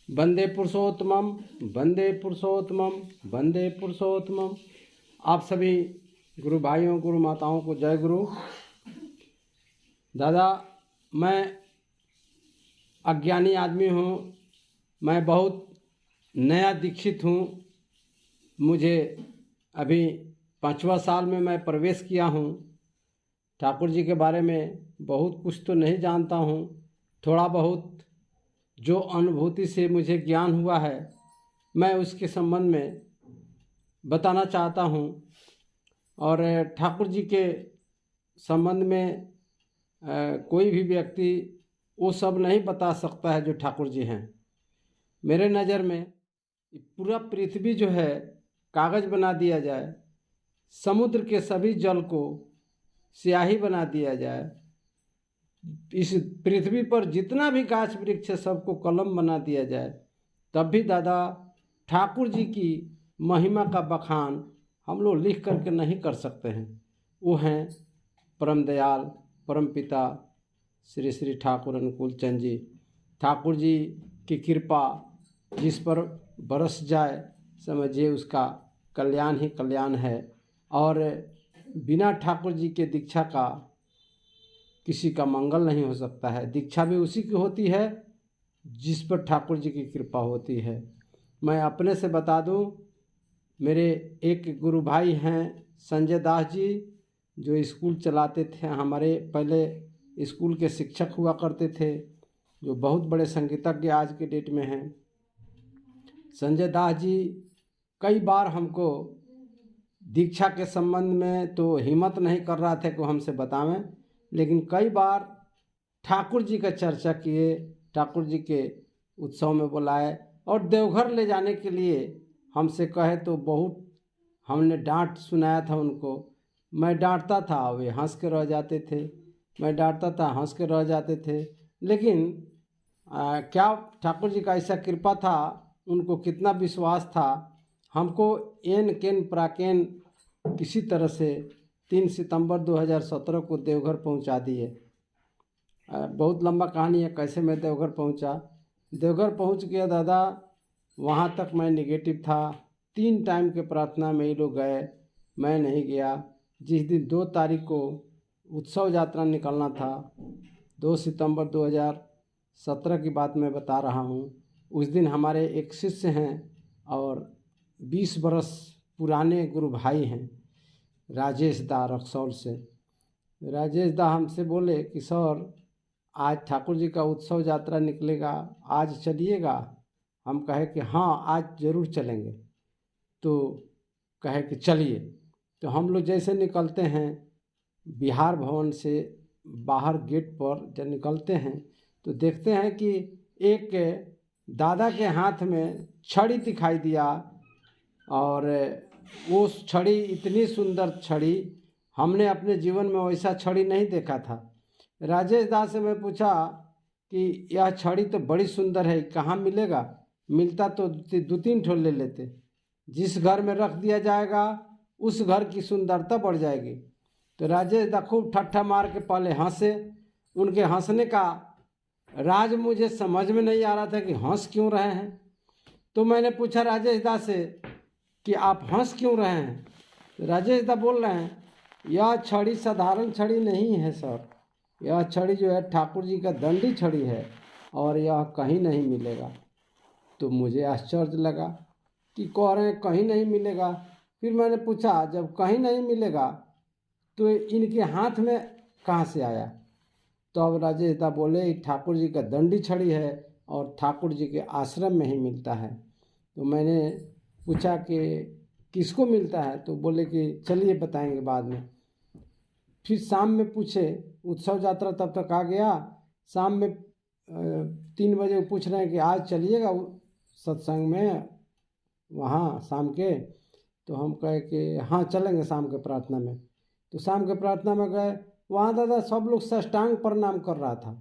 वंदे पुरुषोत्तमम, वंदे पुरुषोत्तमम, वंदे पुरुषोत्तमम। आप सभी गुरु भाइयों, गुरु माताओं को जय गुरु। दादा, मैं अज्ञानी आदमी हूँ, मैं बहुत नया दीक्षित हूँ। मुझे अभी 5वां साल में मैं प्रवेश किया हूँ। ठाकुर जी के बारे में बहुत कुछ तो नहीं जानता हूँ, थोड़ा बहुत जो अनुभूति से मुझे ज्ञान हुआ है मैं उसके संबंध में बताना चाहता हूँ। और ठाकुर जी के संबंध में कोई भी व्यक्ति वो सब नहीं बता सकता है जो ठाकुर जी हैं। मेरे नज़र में पूरा पृथ्वी जो है कागज़ बना दिया जाए, समुद्र के सभी जल को स्याही बना दिया जाए, इस पृथ्वी पर जितना भी गाछ वृक्ष है सबको कलम बना दिया जाए, तब भी दादा ठाकुर जी की महिमा का बखान हम लोग लिख करके नहीं कर सकते हैं। वो हैं परम दयाल परम पिता श्री श्री ठाकुर अनुकूल चंद जी। ठाकुर जी की कृपा जिस पर बरस जाए समझिए उसका कल्याण ही कल्याण है। और बिना ठाकुर जी के दीक्षा का किसी का मंगल नहीं हो सकता है। दीक्षा भी उसी की होती है जिस पर ठाकुर जी की कृपा होती है। मैं अपने से बता दूं, मेरे एक गुरु भाई हैं संजय दास जी, जो स्कूल चलाते थे, हमारे पहले स्कूल के शिक्षक हुआ करते थे, जो बहुत बड़े संगीतज्ञ आज के डेट में हैं। संजय दास जी कई बार हमको दीक्षा के संबंध में तो हिम्मत नहीं कर रहा था कि हमसे बतावें, लेकिन कई बार ठाकुर जी का चर्चा किए, ठाकुर जी के उत्सव में बुलाए और देवघर ले जाने के लिए हमसे कहे तो बहुत हमने डांट सुनाया था उनको। मैं डांटता था, वे हंस के रह जाते थे, मैं डांटता था, हंस के रह जाते थे। लेकिन क्या ठाकुर जी का ऐसा कृपा था, उनको कितना विश्वास था, हमको एन केन प्राकेन किसी तरह से 3 सितंबर 2017 को देवघर पहुंचा दिए। बहुत लंबा कहानी है कैसे मैं देवघर पहुंचा। देवघर पहुंच गया दादा, वहां तक मैं निगेटिव था। 3 टाइम के प्रार्थना में ये लोग गए, मैं नहीं गया। जिस दिन 2 तारीख को उत्सव यात्रा निकलना था, 2 सितंबर 2017 की बात मैं बता रहा हूँ। उस दिन हमारे एक शिष्य हैं और 20 बरस पुराने गुरु भाई हैं, राजेश दा रक्सौल से। राजेश दा हमसे बोले कि सर आज ठाकुर जी का उत्सव यात्रा निकलेगा, आज चलिएगा। हम कहे कि हाँ आज ज़रूर चलेंगे। तो कहे कि चलिए। तो हम लोग जैसे निकलते हैं बिहार भवन से बाहर गेट पर जब निकलते हैं तो देखते हैं कि एक दादा के हाथ में छड़ी दिखाई दिया, और वो छड़ी इतनी सुंदर छड़ी, हमने अपने जीवन में वैसा छड़ी नहीं देखा था। राजेश दास से मैं पूछा कि यह छड़ी तो बड़ी सुंदर है, कहाँ मिलेगा? मिलता तो 2-3 ठो ले लेते। जिस घर में रख दिया जाएगा उस घर की सुंदरता बढ़ जाएगी। तो राजेश दा खूब ठट्ठा मार के पहले हंसे। उनके हंसने का राज मुझे समझ में नहीं आ रहा था कि हंस क्यों रहे हैं। तो मैंने पूछा राजेश दा से कि आप हंस क्यों रहे हैं? तो राजेश दा बोल रहे हैं यह छड़ी साधारण छड़ी नहीं है सर, यह छड़ी जो है ठाकुर जी का दंडी छड़ी है और यह कहीं नहीं मिलेगा। तो मुझे आश्चर्य लगा कि कह रहे हैं कहीं नहीं मिलेगा। फिर मैंने पूछा जब कहीं नहीं मिलेगा तो इनके हाथ में कहाँ से आया? तो अब राजेश दा बोले ठाकुर जी का दंडी छड़ी है और ठाकुर जी के आश्रम में ही मिलता है। तो मैंने पूछा कि किसको मिलता है? तो बोले कि चलिए बताएंगे बाद में। फिर शाम में पूछे, उत्सव यात्रा तब तक आ गया। शाम में 3 बजे पूछ रहे हैं कि आज चलिएगा सत्संग में वहाँ शाम के। तो हम कहे कि हाँ चलेंगे शाम के प्रार्थना में। तो शाम के प्रार्थना में गए, वहाँ दादा सब लोग साष्टांग प्रणाम कर रहा था।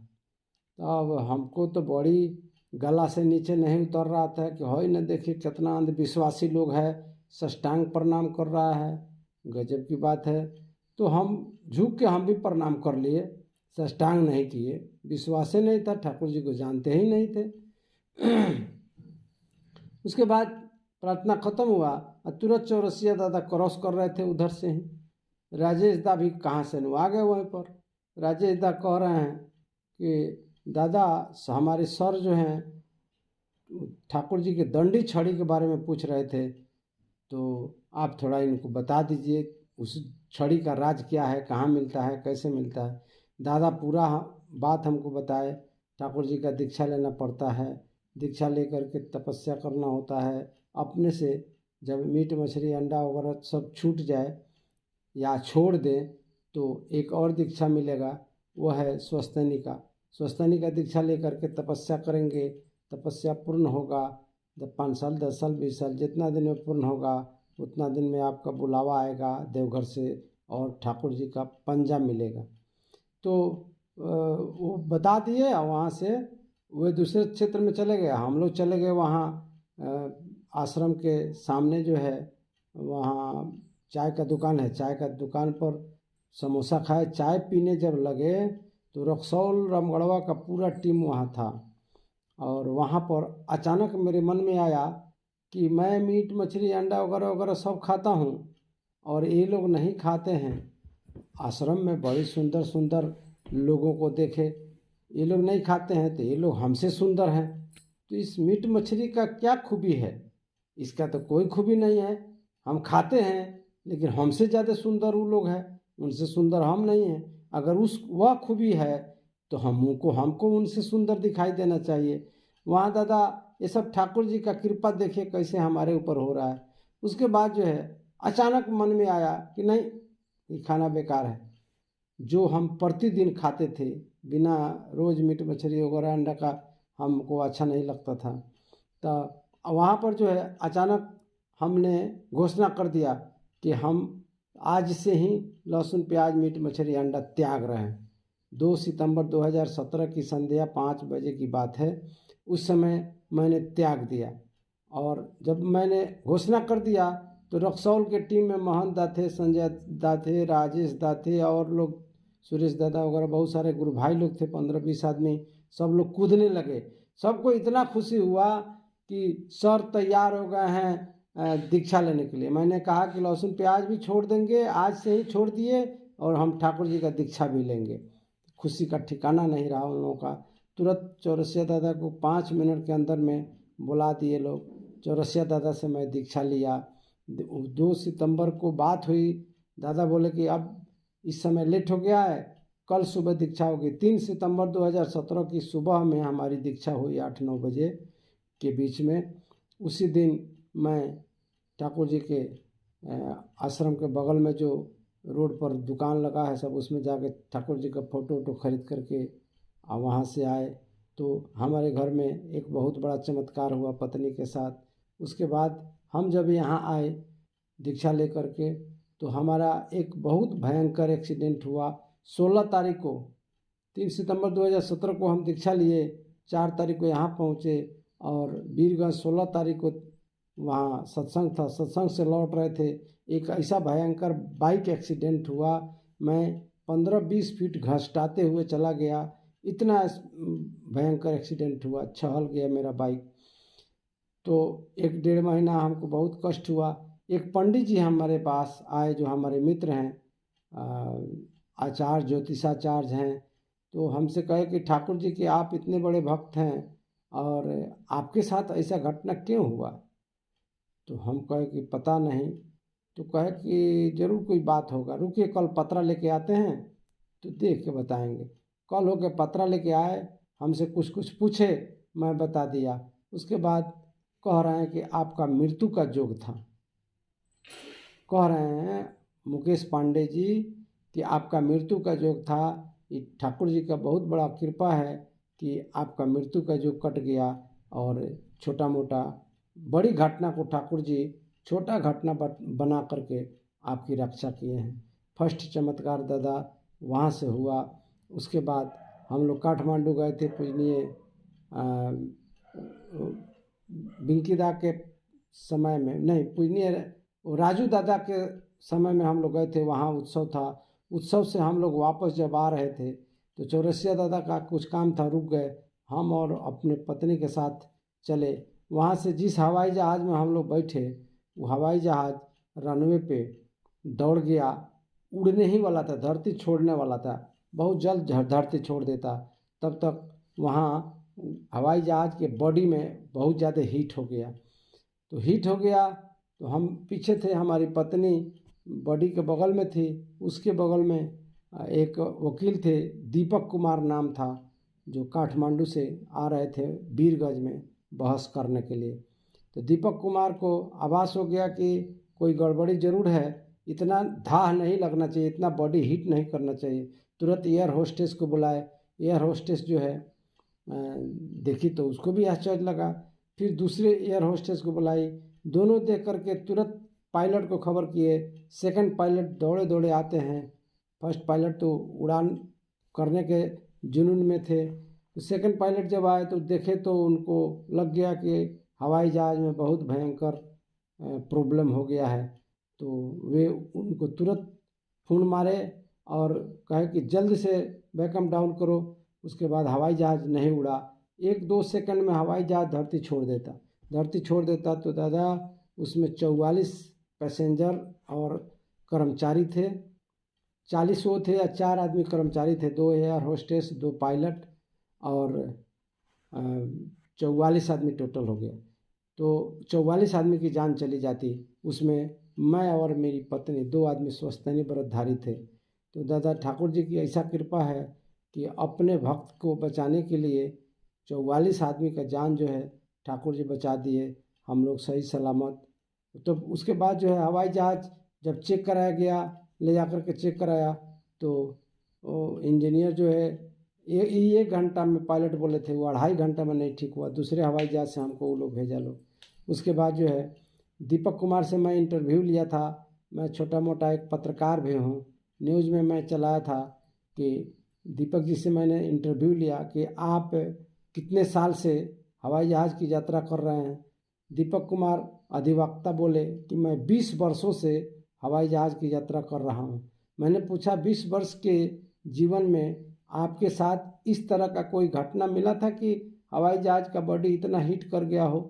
तो अब हमको तो बड़ी गला से नीचे नहीं उतर रहा था कि हो न देखिए कितना अंधविश्वासी लोग है, साष्टांग प्रणाम कर रहा है, गजब की बात है। तो हम झुक के हम भी प्रणाम कर लिए, साष्टांग नहीं किए, विश्वास ही नहीं था, ठाकुर जी को जानते ही नहीं थे। उसके बाद प्रार्थना खत्म हुआ और तुरंत चौरसिया दादा क्रॉस कर रहे थे उधर से ही। राजेश दा भी कहाँ से न आ गए वहीं पर। राजेश दा कह रहे हैं कि दादा हमारे सर जो हैं ठाकुर जी के दंडी छड़ी के बारे में पूछ रहे थे, तो आप थोड़ा इनको बता दीजिए उस छड़ी का राज क्या है, कहाँ मिलता है, कैसे मिलता है। दादा पूरा बात हमको बताए। ठाकुर जी का दीक्षा लेना पड़ता है, दीक्षा लेकर के तपस्या करना होता है अपने से। जब मीट मछली अंडा वगैरह सब छूट जाए या छोड़ दें तो एक और दीक्षा मिलेगा, वह है स्वस्थनी का। स्वस्थनी का दीक्षा लेकर के तपस्या करेंगे, तपस्या पूर्ण होगा। जब 5 साल 10 साल 20 साल जितना दिन में पूर्ण होगा उतना दिन में आपका बुलावा आएगा देवघर से और ठाकुर जी का पंजा मिलेगा। तो वो बता दिए और वहाँ से वे दूसरे क्षेत्र में चले गए। हम लोग चले गए वहाँ आश्रम के सामने जो है वहाँ चाय का दुकान है, चाय का दुकान पर समोसा खाए। चाय पीने जब लगे तो रक्सौल रामगढ़वा का पूरा टीम वहाँ था। और वहाँ पर अचानक मेरे मन में आया कि मैं मीट मछली अंडा वगैरह वगैरह सब खाता हूँ और ये लोग नहीं खाते हैं। आश्रम में बड़े सुंदर सुंदर लोगों को देखे, ये लोग नहीं खाते हैं तो ये लोग हमसे सुंदर हैं। तो इस मीट मछली का क्या खूबी है? इसका तो कोई खूबी नहीं है। हम खाते हैं लेकिन हमसे ज़्यादा सुंदर वो लोग हैं, उनसे सुंदर हम नहीं हैं। अगर वह खूबी है तो हमको उनसे सुंदर दिखाई देना चाहिए। वहाँ दादा ये सब ठाकुर जी का कृपा देखिए कैसे हमारे ऊपर हो रहा है। उसके बाद जो है अचानक मन में आया कि नहीं, ये खाना बेकार है। जो हम प्रतिदिन खाते थे बिना रोज़ मीट मछली वगैरह अंडा का, हमको अच्छा नहीं लगता था। तो वहाँ पर जो है अचानक हमने घोषणा कर दिया कि हम आज से ही लहसुन प्याज मीट मछली अंडा त्याग रहे हैं। 2 सितंबर 2017 की संध्या 5 बजे की बात है। उस समय मैंने त्याग दिया। और जब मैंने घोषणा कर दिया तो रक्सौल के टीम में महंत दा थे, संजय दा थे, राजेश दा थे और लोग सुरेश दादा वगैरह बहुत सारे गुरु भाई लोग थे, 15-20 आदमी। सब लोग कूदने लगे। सबको इतना खुशी हुआ कि सर तैयार हो गए हैं दीक्षा लेने के लिए। मैंने कहा कि लहसुन प्याज भी छोड़ देंगे, आज से ही छोड़ दिए और हम ठाकुर जी का दीक्षा भी लेंगे। खुशी का ठिकाना नहीं रहा उन लोगों का। तुरंत चौरसिया दादा को 5 मिनट के अंदर में बुला दिए लोग। चौरसिया दादा से मैं दीक्षा लिया। 2 सितंबर को बात हुई। दादा बोले कि अब इस समय लेट हो गया है, कल सुबह दीक्षा होगी। 3 सितंबर 2017 की सुबह में हमारी दीक्षा हुई 8-9 बजे के बीच में। उसी दिन मैं ठाकुर जी के आश्रम के बगल में जो रोड पर दुकान लगा है सब, उसमें जाके ठाकुर जी का फ़ोटो खरीद करके वहाँ से आए। तो हमारे घर में एक बहुत बड़ा चमत्कार हुआ पत्नी के साथ। उसके बाद हम जब यहाँ आए दीक्षा लेकर के तो हमारा एक बहुत भयंकर एक्सीडेंट हुआ 16 तारीख को। 3 सितंबर 2017 को हम दीक्षा लिए, 4 तारीख को यहाँ पहुँचे और वीरगंज 16 तारीख को वहाँ सत्संग था। सत्संग से लौट रहे थे, एक ऐसा भयंकर बाइक एक्सीडेंट हुआ। मैं 15-20 फीट घसटाते हुए चला गया। इतना भयंकर एक्सीडेंट हुआ, छहल गया मेरा बाइक। तो 1-1.5 महीना हमको बहुत कष्ट हुआ। एक पंडित जी हमारे पास आए जो हमारे मित्र हैं, आचार्य ज्योतिषाचार्य हैं। तो हमसे कहे कि ठाकुर जी के आप इतने बड़े भक्त हैं और आपके साथ ऐसा घटना क्यों हुआ? तो हम कहे कि पता नहीं। तो कहे कि ज़रूर कोई बात होगा, रुकिए कल पत्रा लेके आते हैं तो देख के बताएंगे। कल होके पत्रा लेके आए, हमसे कुछ कुछ पूछे, मैं बता दिया। उसके बाद कह रहे हैं कि आपका मृत्यु का योग था। कह रहे हैं मुकेश पांडे जी कि आपका मृत्यु का योग था। ये ठाकुर जी का बहुत बड़ा कृपा है कि आपका मृत्यु का योग कट गया और छोटा मोटा बड़ी घटना को ठाकुर जी छोटा घटना बना करके आपकी रक्षा किए हैं। फर्स्ट चमत्कार दादा वहाँ से हुआ। उसके बाद हम लोग काठमांडू गए थे पूजनीय बिंकीदा के समय में, नहीं पूजनीय राजू दादा के समय में हम लोग गए थे। वहाँ उत्सव था। उत्सव से हम लोग वापस जब आ रहे थे तो चौरसिया दादा का कुछ काम था, रुक गए। हम और अपने पत्नी के साथ चले वहाँ से जिस हवाई जहाज़ में हम लोग बैठे, वो हवाई जहाज़ रनवे पे दौड़ गया, उड़ने ही वाला था, धरती छोड़ने वाला था, बहुत जल्द धरती छोड़ देता। तब तक वहाँ हवाई जहाज़ के बॉडी में बहुत ज़्यादा हीट हो गया। तो हीट हो गया तो हम पीछे थे, हमारी पत्नी बॉडी के बगल में थी, उसके बगल में एक वकील थे, दीपक कुमार नाम था, जो काठमांडू से आ रहे थे बीरगंज में बहस करने के लिए। तो दीपक कुमार को आभास हो गया कि कोई गड़बड़ी ज़रूर है, इतना धाह नहीं लगना चाहिए, इतना बॉडी हीट नहीं करना चाहिए। तुरंत एयर होस्टेस को बुलाए। एयर होस्टेस जो है देखी तो उसको भी आश्चर्य लगा। फिर दूसरे एयर होस्टेस को बुलाई, दोनों देख करके तुरंत पायलट को खबर किए। सेकंड पायलट दौड़े दौड़े आते हैं। फर्स्ट पायलट तो उड़ान करने के जुनून में थे। तो सेकंड पायलट जब आए तो देखे तो उनको लग गया कि हवाई जहाज़ में बहुत भयंकर प्रॉब्लम हो गया है। तो वे उनको तुरंत फ़ोन मारे और कहे कि जल्द से बैकअप डाउन करो। उसके बाद हवाई जहाज़ नहीं उड़ा। 1-2 सेकंड में हवाई जहाज़ धरती छोड़ देता तो दादा उसमें 44 पैसेंजर और कर्मचारी थे। 40 वो थे या 4 आदमी कर्मचारी थे, 2 एयर होस्टेस, 2 पायलट और 44 आदमी टोटल हो गया। तो 44 आदमी की जान चली जाती। उसमें मैं और मेरी पत्नी 2 आदमी स्वस्थनी व्रतधारी थे। तो दादा ठाकुर जी की ऐसा कृपा है कि अपने भक्त को बचाने के लिए 44 आदमी का जान जो है ठाकुर जी बचा दिए, हम लोग सही सलामत। तो उसके बाद जो है हवाई जहाज़ जब चेक कराया गया, ले जाकर के चेक कराया तो वो इंजीनियर जो है 1 घंटा में, पायलट बोले थे, वो 2.5 घंटा में नहीं ठीक हुआ। दूसरे हवाई जहाज़ से हमको वो लोग भेजा लो। उसके बाद जो है दीपक कुमार से मैं इंटरव्यू लिया था। मैं छोटा मोटा एक पत्रकार भी हूँ, न्यूज़ में मैं चलाया था कि दीपक जी से मैंने इंटरव्यू लिया कि आप कितने साल से हवाई जहाज़ की यात्रा कर रहे हैं। दीपक कुमार अधिवक्ता बोले कि मैं 20 वर्षों से हवाई जहाज़ की यात्रा कर रहा हूँ। मैंने पूछा 20 वर्ष के जीवन में आपके साथ इस तरह का कोई घटना मिला था कि हवाई जहाज़ का बॉडी इतना हीट कर गया हो?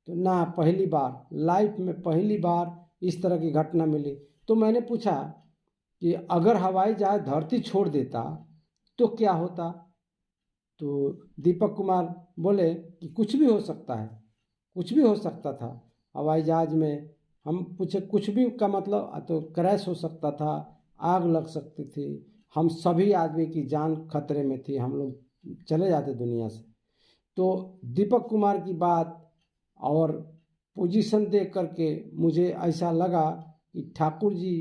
तो ना, पहली बार, लाइफ में पहली बार इस तरह की घटना मिली। तो मैंने पूछा कि अगर हवाई जहाज़ धरती छोड़ देता तो क्या होता? तो दीपक कुमार बोले कि कुछ भी हो सकता है, कुछ भी हो सकता था हवाई जहाज़ में। हम पूछे कुछ भी का मतलब? तो क्रैश हो सकता था, आग लग सकती थी, हम सभी आदमी की जान खतरे में थी, हम लोग चले जाते दुनिया से। तो दीपक कुमार की बात और पोजीशन देख करके मुझे ऐसा लगा कि ठाकुर जी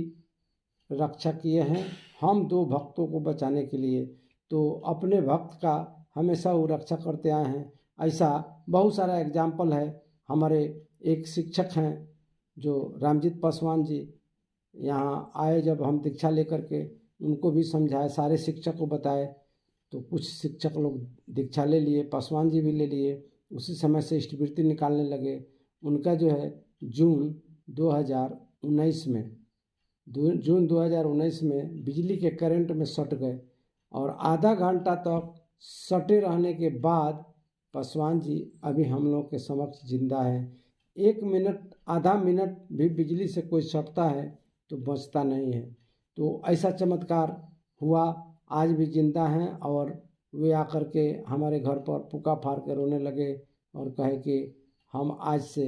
रक्षा किए हैं हम 2 भक्तों को बचाने के लिए। तो अपने भक्त का हमेशा वो रक्षा करते आए हैं। ऐसा बहुत सारा एग्जाम्पल है। हमारे एक शिक्षक हैं जो रामजीत पासवान जी, यहाँ आए जब हम दीक्षा लेकर के, उनको भी समझाए, सारे शिक्षक को बताए। तो कुछ शिक्षक लोग दीक्षा ले लिए, पासवान जी भी ले लिए। उसी समय से इष्टवृत्ति निकालने लगे। उनका जो है जून 2019 में जून 2019 में बिजली के करंट में सट गए और आधा घंटा तक सटे रहने के बाद पासवान जी अभी हम लोग के समक्ष जिंदा है। 1 मिनट, आधा मिनट भी बिजली से कोई सटता है तो बचता नहीं है। तो ऐसा चमत्कार हुआ, आज भी जिंदा हैं। और वे आकर के हमारे घर पर पुका फाड़ के रोने लगे और कहे कि हम आज से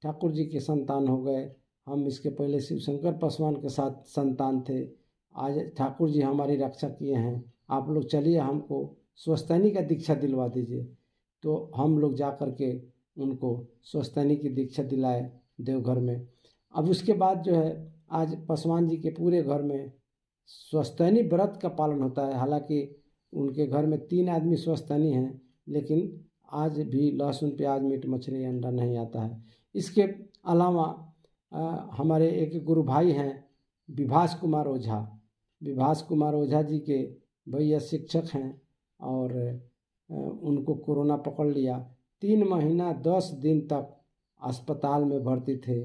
ठाकुर जी के संतान हो गए। हम इसके पहले शिव शंकर पासवान के साथ संतान थे, आज ठाकुर जी हमारी रक्षा किए हैं। आप लोग चलिए हमको स्वस्थानी का दीक्षा दिलवा दीजिए। तो हम लोग जा कर के उनको स्वस्थानी की दीक्षा दिलाए देवघर में। अब उसके बाद जो है आज पासवान जी के पूरे घर में स्वस्थानी व्रत का पालन होता है। हालांकि उनके घर में 3 आदमी स्वस्थानी हैं, लेकिन आज भी लहसुन, प्याज, मीट, मछली, अंडा नहीं आता है। इसके अलावा हमारे एक गुरु भाई हैं विभास कुमार ओझा। विभास कुमार ओझा जी के भैया शिक्षक हैं और उनको कोरोना पकड़ लिया। 3 महीना 10 दिन तक अस्पताल में भर्ती थे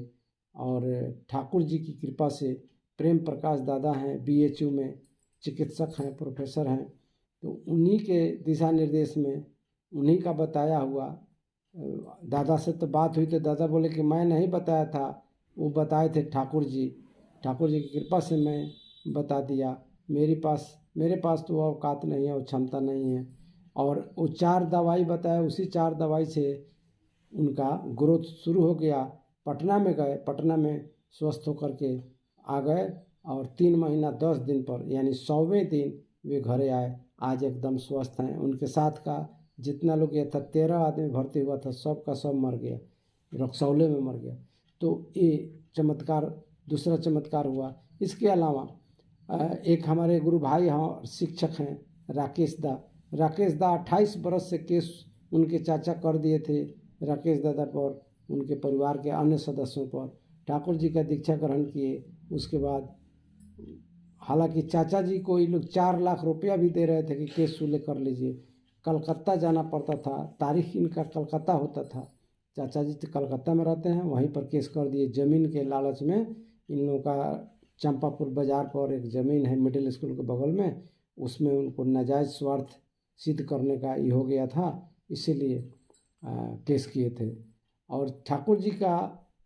और ठाकुर जी की कृपा से प्रेम प्रकाश दादा हैं, BHU में चिकित्सक हैं, प्रोफेसर हैं। तो उन्हीं के दिशा निर्देश में, उन्हीं का बताया हुआ दादा से तो बात हुई तो दादा बोले कि मैं नहीं बताया था, वो बताए थे ठाकुर जी की कृपा से मैं बता दिया। मेरे पास तो औकात नहीं है, वो क्षमता नहीं है। और वो 4 दवाई बताया, उसी 4 दवाई से उनका ग्रोथ शुरू हो गया। पटना में गए, पटना में स्वस्थ होकर के आ गए और 3 महीना 10 दिन पर यानी 100वें दिन वे घरे आए। आज एकदम स्वस्थ हैं। उनके साथ का जितना लोग ये था 13 आदमी भर्ती हुआ था, सब का सब मर गया, रक्सौले में मर गया। तो ये चमत्कार, दूसरा चमत्कार हुआ। इसके अलावा एक हमारे गुरु भाई यहाँ शिक्षक हैं राकेश दा 28 बरस से केस उनके चाचा कर दिए थे राकेश दादा पर, उनके परिवार के अन्य सदस्यों पर। ठाकुर जी का दीक्षा ग्रहण किए। उसके बाद हालांकि चाचा जी को ये लोग 4 लाख रुपया भी दे रहे थे कि केस सुलह कर लीजिए। कलकत्ता जाना पड़ता था, तारीख इनका कलकत्ता होता था। चाचा जी तो कलकत्ता में रहते हैं, वहीं पर केस कर दिए। ज़मीन के लालच में इन लोगों का चंपापुर बाज़ार पर एक ज़मीन है मिडिल स्कूल के बगल में, उसमें उनको नाजायज़ स्वार्थ सिद्ध करने का ये हो गया था, इसीलिए केस किए थे। और ठाकुर जी का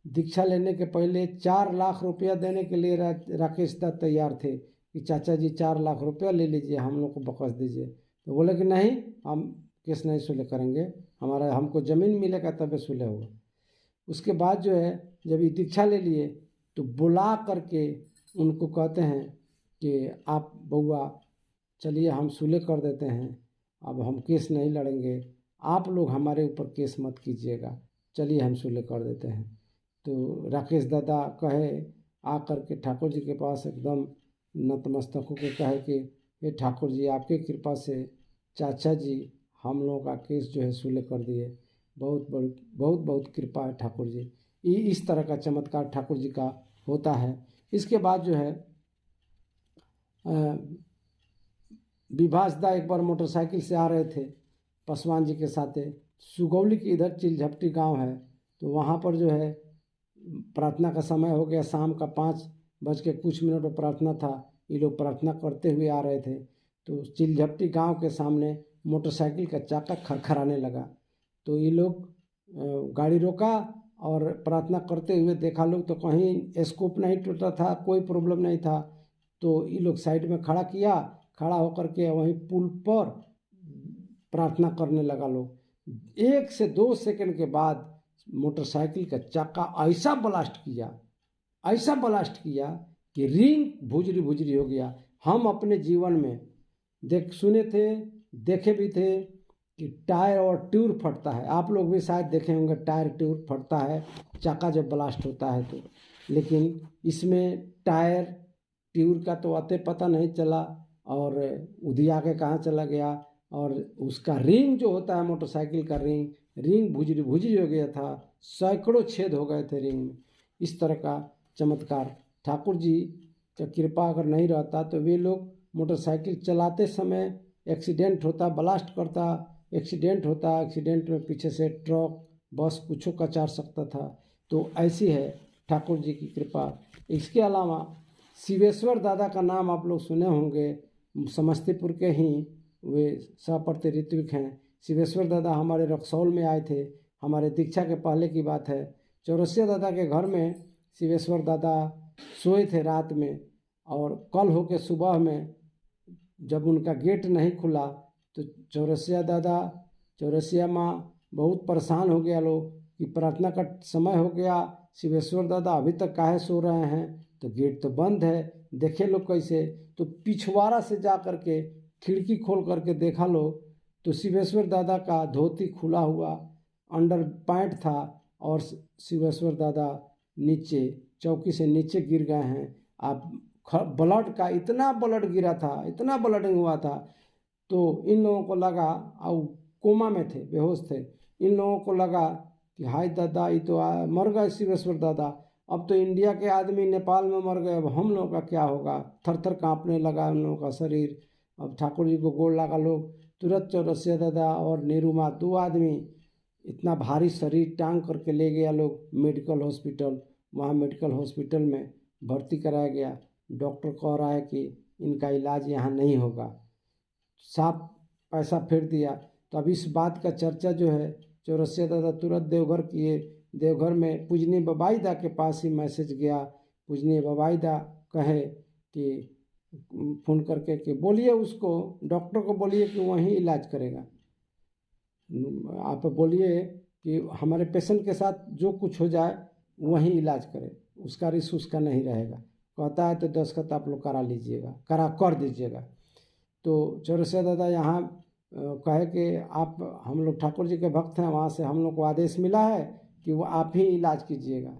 दीक्षा लेने के पहले 4 लाख रुपया देने के लिए राकेश दत्त तैयार थे कि चाचा जी 4 लाख रुपया ले लीजिए, हम लोग को बख्श दीजिए। तो बोले कि नहीं, हम केस नहीं सुलह करेंगे, हमको ज़मीन मिलेगा तब सुलह होगा। उसके बाद जो है जब ये दीक्षा ले लिए तो बुला करके उनको कहते हैं कि आप बउआ चलिए हम सुलह कर देते हैं, अब हम केस नहीं लड़ेंगे, आप लोग हमारे ऊपर केस मत कीजिएगा, चलिए हम सुलह कर देते हैं। तो राकेश दादा कहे आ करके ठाकुर जी के पास एकदम नतमस्तक होकर कहे कि ये ठाकुर जी आपकी कृपा से चाचा जी हम लोगों का केस जो है सुलह कर दिए, बहुत बड़ी बहुत कृपा है ठाकुर जी। इस तरह का चमत्कार ठाकुर जी का होता है। इसके बाद जो है विभास दा एक बार मोटरसाइकिल से आ रहे थे पासवान जी के साथ, सुगौली के इधर चिलझपटी गांव है, तो वहाँ पर जो है प्रार्थना का समय हो गया, शाम का 5:00 पर प्रार्थना था। ये लोग प्रार्थना करते हुए आ रहे थे तो चिलझपटी गांव के सामने मोटरसाइकिल का चाका खरखराने लगा। तो ये लोग गाड़ी रोका और प्रार्थना करते हुए देखा लोग तो कहीं स्कोप नहीं टूटा था, कोई प्रॉब्लम नहीं था। तो ये लोग साइड में खड़ा किया, खड़ा होकर के वहीं पुल पर प्रार्थना करने लगा लोग। 1 से 2 सेकंड के बाद मोटरसाइकिल का चक्का ऐसा ब्लास्ट किया कि रिंग भुजरी हो गया। हम अपने जीवन में देखे भी थे कि टायर और ट्यूब फटता है, आप लोग भी शायद देखे होंगे टायर ट्यूब फटता है चक्का जब ब्लास्ट होता है तो, लेकिन इसमें टायर ट्यूब का तो अते पता नहीं चला और उधिया के कहाँ चला गया। और उसका रिंग जो होता है मोटरसाइकिल का रिंग भुजरी हो गया था, सैकड़ों छेद हो गए थे रिंग में। इस तरह का चमत्कार ठाकुर जी का कृपा अगर नहीं रहता तो वे लोग मोटरसाइकिल चलाते समय एक्सीडेंट होता, ब्लास्ट करता, एक्सीडेंट में पीछे से ट्रक बस कुछ कचार सकता था। तो ऐसी है ठाकुर जी की कृपा। इसके अलावा शिवेश्वर दादा का नाम आप लोग सुने होंगे, समस्तीपुर के ही वे सप्रति ऋत्विक हैं। शिवेश्वर दादा हमारे रक्सौल में आए थे, हमारे दीक्षा के पहले की बात है। चौरसिया दादा के घर में शिवेश्वर दादा सोए थे रात में, और कल हो के सुबह में जब उनका गेट नहीं खुला तो चौरसिया माँ बहुत परेशान हो गया लोग कि प्रार्थना का समय हो गया, शिवेश्वर दादा अभी तक काहे सो रहे हैं, तो गेट तो बंद है, देखे लोग कैसे। तो पिछवाड़ा से जा करके खिड़की खोल करके देखा लोग तो शिवेश्वर दादा का धोती खुला हुआ अंडर पैंट था और शिवेश्वर दादा नीचे चौकी से नीचे गिर गए हैं। आप ब्लड का इतना ब्लड गिरा था, इतना ब्लडिंग हुआ था, तो इन लोगों को लगा, और कोमा में थे, बेहोश थे, इन लोगों को लगा कि हाय दादा ये तो मर गए शिवेश्वर दादा, अब तो इंडिया के आदमी नेपाल में मर गए, अब हम लोगों का क्या होगा। थर थर काँपने लगा उन लोगों का शरीर। अब ठाकुर जी को गोड़ लगा लोग, तुरंत चौरसिया दादा और नीरुमा 2 आदमी इतना भारी शरीर टांग करके ले गया लोग मेडिकल हॉस्पिटल। वहाँ मेडिकल हॉस्पिटल में भर्ती कराया गया। डॉक्टर कह रहा है कि इनका इलाज यहाँ नहीं होगा, साफ पैसा फेर दिया। तो अब इस बात का चर्चा जो है चौरसिया दादा तुरंत देवघर किए। देवघर में पूजनीय बबाईदा के पास ही मैसेज गया। पूजनीय बबाईदा कहे कि फ़ोन करके कि बोलिए उसको, डॉक्टर को बोलिए कि वहीं इलाज करेगा। आप बोलिए कि हमारे पेशेंट के साथ जो कुछ हो जाए वहीं इलाज करे, उसका रिस्क उसका नहीं रहेगा। कहता है तो दस्तखत आप लोग करा लीजिएगा, कर दीजिएगा। तो चौरसिया दादा यहाँ कहे कि आप, हम लोग ठाकुर जी के भक्त हैं, वहाँ से हम लोग को आदेश मिला है कि वो आप ही इलाज कीजिएगा।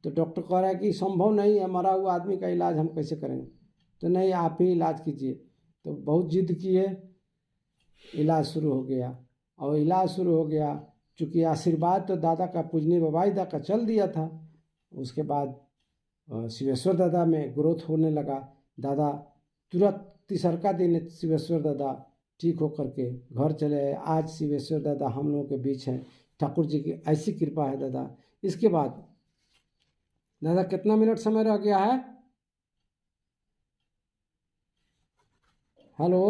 तो डॉक्टर कह रहा है कि संभव नहीं है, मरा हुआ आदमी का इलाज हम कैसे करेंगे। तो नहीं, आप ही इलाज कीजिए। तो बहुत जिद किए, इलाज शुरू हो गया। और इलाज शुरू हो गया, चूँकि आशीर्वाद तो दादा का, पूजनीय बबाईदा का चल दिया था। उसके बाद शिवेश्वर दादा में ग्रोथ होने लगा। दादा तुरंत तीसरका दिन शिवेश्वर दादा ठीक होकर के घर चले आए। आज शिवेश्वर दादा हम लोगों के बीच हैं। ठाकुर जी की ऐसी कृपा है दादा। इसके बाद दादा कितना मिनट समय रह गया है? हेलो,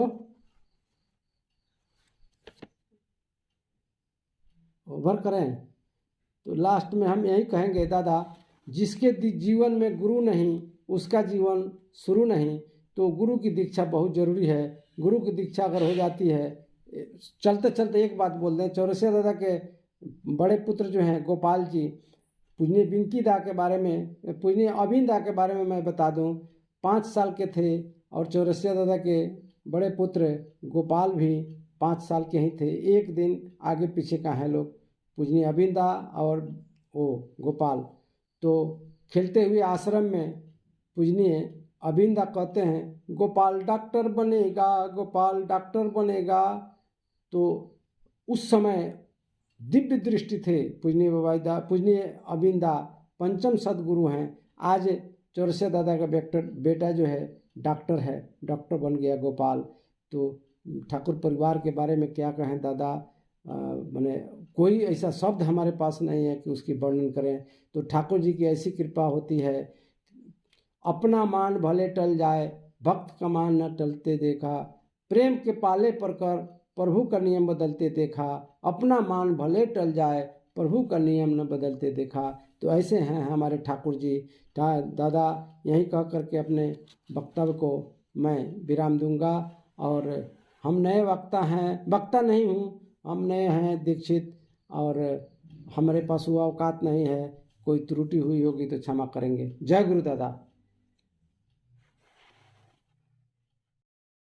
ओवर करें? तो लास्ट में हम यही कहेंगे दादा, जिसके जीवन में गुरु नहीं उसका जीवन शुरू नहीं। तो गुरु की दीक्षा बहुत ज़रूरी है। गुरु की दीक्षा अगर हो जाती है, चलते चलते एक बात बोल दें, चौरसिया दादा के बड़े पुत्र जो हैं गोपाल जी, पूजनीय बिंकी दा के बारे में, पूजनीय अभिन दा के बारे में मैं बता दूं, 5 साल के थे। और चौरसिया दादा के बड़े पुत्र गोपाल भी 5 साल के ही थे। एक दिन आगे पीछे का है लोग, पूजनीय अभिन दा और वो गोपाल। तो खेलते हुए आश्रम में पूजनीय अभिन दा कहते हैं गोपाल डॉक्टर बनेगा, गोपाल डॉक्टर बनेगा। तो उस समय दिव्य दृष्टि थे पूजनीय बबाईदा, पूजनीय अभिन दा पंचम सदगुरु हैं। आज चौरसिया दादा का बेटा जो है डॉक्टर है, डॉक्टर बन गया गोपाल। तो ठाकुर परिवार के बारे में क्या कहें दादा, मैंने कोई ऐसा शब्द हमारे पास नहीं है कि उसकी वर्णन करें। तो ठाकुर जी की ऐसी कृपा होती है, अपना मान भले टल जाए, भक्त का मान न टलते देखा, प्रेम के पाले पर कर प्रभु का नियम बदलते देखा, अपना मान भले टल जाए, प्रभु का नियम न बदलते देखा। तो ऐसे हैं हमारे ठाकुर जी। दादा यहीं कह करके अपने वक्तव्य को मैं विराम दूंगा। और हम नए वक्ता हैं, वक्ता नहीं हूँ, हम नए हैं दीक्षित, और हमारे पास वो औकात नहीं है। कोई त्रुटि हुई होगी तो क्षमा करेंगे। जय गुरु दादा।